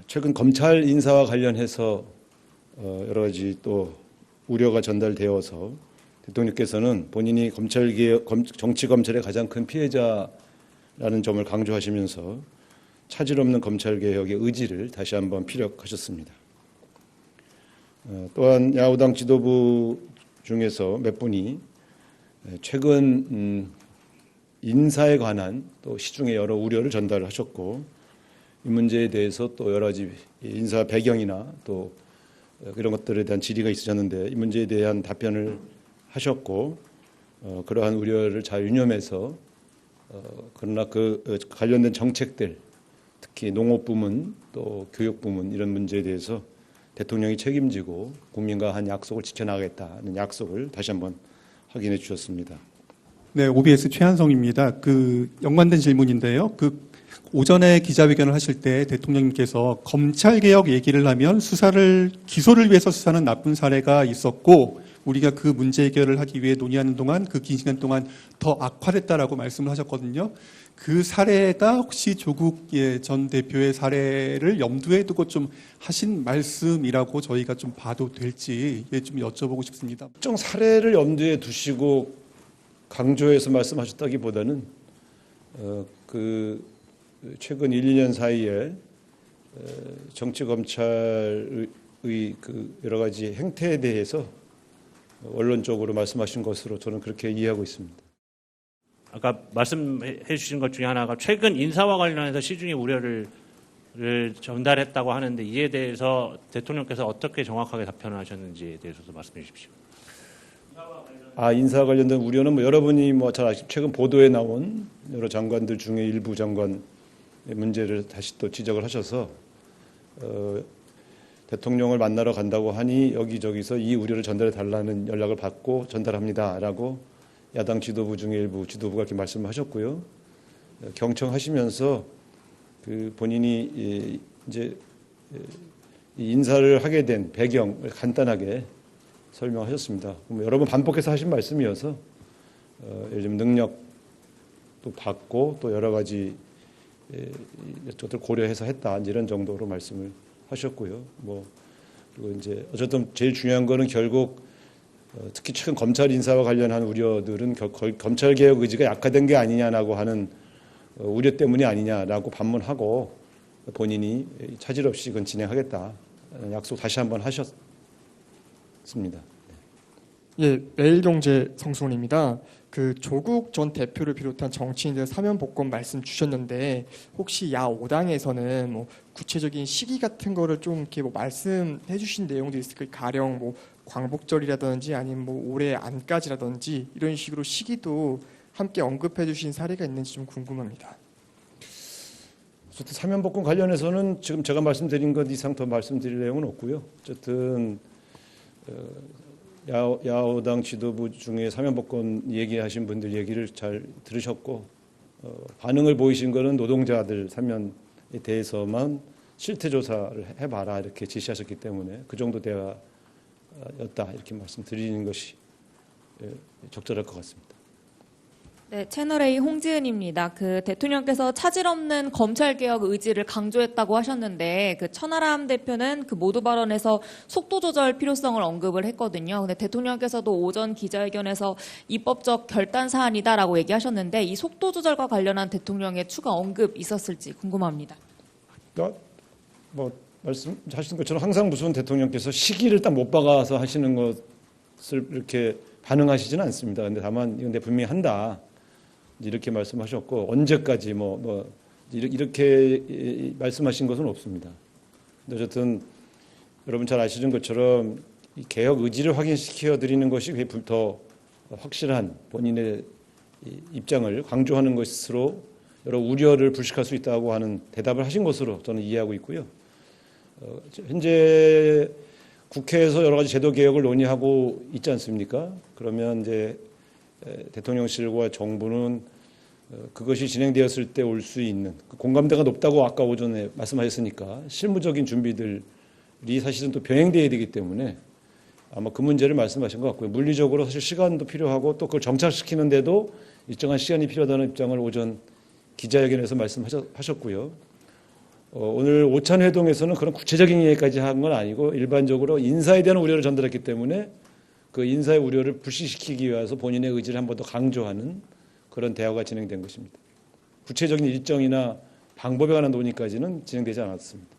최근 검찰 인사와 관련해서 여러 가지 또 우려가 전달되어서 대통령께서는 본인이 검찰개혁, 정치검찰의 가장 큰 피해자라는 점을 강조하시면서 차질 없는 검찰개혁의 의지를 다시 한번 피력하셨습니다. 또한 야후당 지도부 중에서 몇 분이 최근 인사에 관한 또 시중에 여러 우려를 전달하셨고, 이 문제에 대해서 또 여러 가지 인사 배경이나 또 이런 것들에 대한 질의가 있으셨는데, 이 문제에 대한 답변을 하셨고, 그러한 우려를 잘 유념해서 그러나 그 관련된 정책들, 특히 농업 부문 또 교육 부문 이런 문제에 대해서 대통령이 책임지고 국민과 한 약속을 지켜나가겠다는 약속을 다시 한번 확인해 주셨습니다. 네, OBS 최한성입니다. 연관된 질문인데요. 오전에 기자회견을 하실 때 대통령님께서 검찰개혁 얘기를 하면 기소를 위해서 수사는 나쁜 사례가 있었고, 우리가 그 문제 해결을 하기 위해 논의하는 동안 그 긴 시간 동안 더 악화됐다라고 말씀을 하셨거든요. 그 사례가 혹시 조국 전 대표의 사례를 염두에 두고 좀 하신 말씀이라고 저희가 좀 봐도 될지 좀 여쭤보고 싶습니다. 특정 사례를 염두에 두시고 강조해서 말씀하셨다기보다는 최근 1, 2년 사이에 정치검찰의 여러 가지 행태에 대해서 원론적으로 말씀하신 것으로 저는 그렇게 이해하고 있습니다. 아까 말씀해 주신 것 중에 하나가 최근 인사와 관련해서 시중에 우려를 전달했다고 하는데, 이에 대해서 대통령께서 어떻게 정확하게 답변을 하셨는지에 대해서도 말씀해 주십시오. 인사 관련된 우려는 여러분이 잘 아시죠. 최근 보도에 나온 여러 장관들 중에 일부 장관의 문제를 다시 또 지적을 하셔서 대통령을 만나러 간다고 하니 여기저기서 이 우려를 전달해 달라는 연락을 받고 전달합니다라고 야당 지도부 중에 일부 지도부가 이렇게 말씀하셨고요. 경청하시면서 본인이 이제 인사를 하게 된 배경을 간단하게 설명하셨습니다. 여러 번 반복해서 하신 말씀이어서 예를 들면 능력도 받고 또 여러 가지 것들 고려해서 했다 이런 정도로 말씀을 하셨고요. 그리고 이제 어쨌든 제일 중요한 거는 결국 특히 최근 검찰 인사와 관련한 우려들은 검찰 개혁 의지가 약화된 게 아니냐라고 하는 우려 때문이 아니냐라고 반문하고 본인이 차질 없이 그건 진행하겠다 약속 다시 한번 하셨습니다. 예, 매일경제 성수원입니다. 조국 전 대표를 비롯한 정치인들 사면복권 말씀 주셨는데, 혹시 야5당에서는 구체적인 시기 같은 거를 좀 이렇게 말씀해 주신 내용도 있을까요? 가령 광복절이라든지 아니면 올해 안까지라든지 이런 식으로 시기도 함께 언급해 주신 사례가 있는지 좀 궁금합니다. 어쨌든 사면복권 관련해서는 지금 제가 말씀드린 것 이상 더 말씀드릴 내용은 없고요. 어쨌든 야호당 지도부 중에 사면복권 얘기하신 분들 얘기를 잘 들으셨고, 반응을 보이신 거는 노동자들 사면에 대해서만 실태조사를 해봐라 이렇게 지시하셨기 때문에 그 정도 대화였다 이렇게 말씀드리는 것이 적절할 것 같습니다. 네, 채널A 홍지은입니다. 대통령께서 차질 없는 검찰개혁 의지를 강조했다고 하셨는데, 천하람 대표는 모두 발언에서 속도 조절 필요성을 언급을 했거든요. 근데 대통령께서도 오전 기자회견에서 입법적 결단 사안이다라고 얘기하셨는데, 이 속도 조절과 관련한 대통령의 추가 언급 있었을지 궁금합니다. 말씀하신 것처럼 항상 무슨 대통령께서 시기를 딱 못 박아서 하시는 것을 이렇게 반응하시지는 않습니다. 근데 다만 이건 분명히 한다. 이렇게 말씀하셨고, 언제까지 이렇게 말씀하신 것은 없습니다. 근데 어쨌든 여러분 잘 아시는 것처럼 이 개혁 의지를 확인시켜 드리는 것이 더 확실한 본인의 입장을 강조하는 것으로 여러 우려를 불식할 수 있다고 하는 대답을 하신 것으로 저는 이해하고 있고요. 현재 국회에서 여러 가지 제도 개혁을 논의하고 있지 않습니까? 그러면 이제 대통령실과 정부는 그것이 진행되었을 때 올 수 있는 공감대가 높다고 아까 오전에 말씀하셨으니까 실무적인 준비들이 사실은 또 병행되어야 되기 때문에 아마 그 문제를 말씀하신 것 같고요. 물리적으로 사실 시간도 필요하고 또 그걸 오늘 오찬 회동에서는 그런 구체적인 얘기까지 한 건 아니고 일반적으로 인사에 대한 우려를 전달했기 때문에 그 인사의 우려를 불식시키기 위해서 본인의 의지를 한 번 더 강조하는 그런 대화가 진행된 것입니다. 구체적인 일정이나 방법에 관한 논의까지는 진행되지 않았습니다.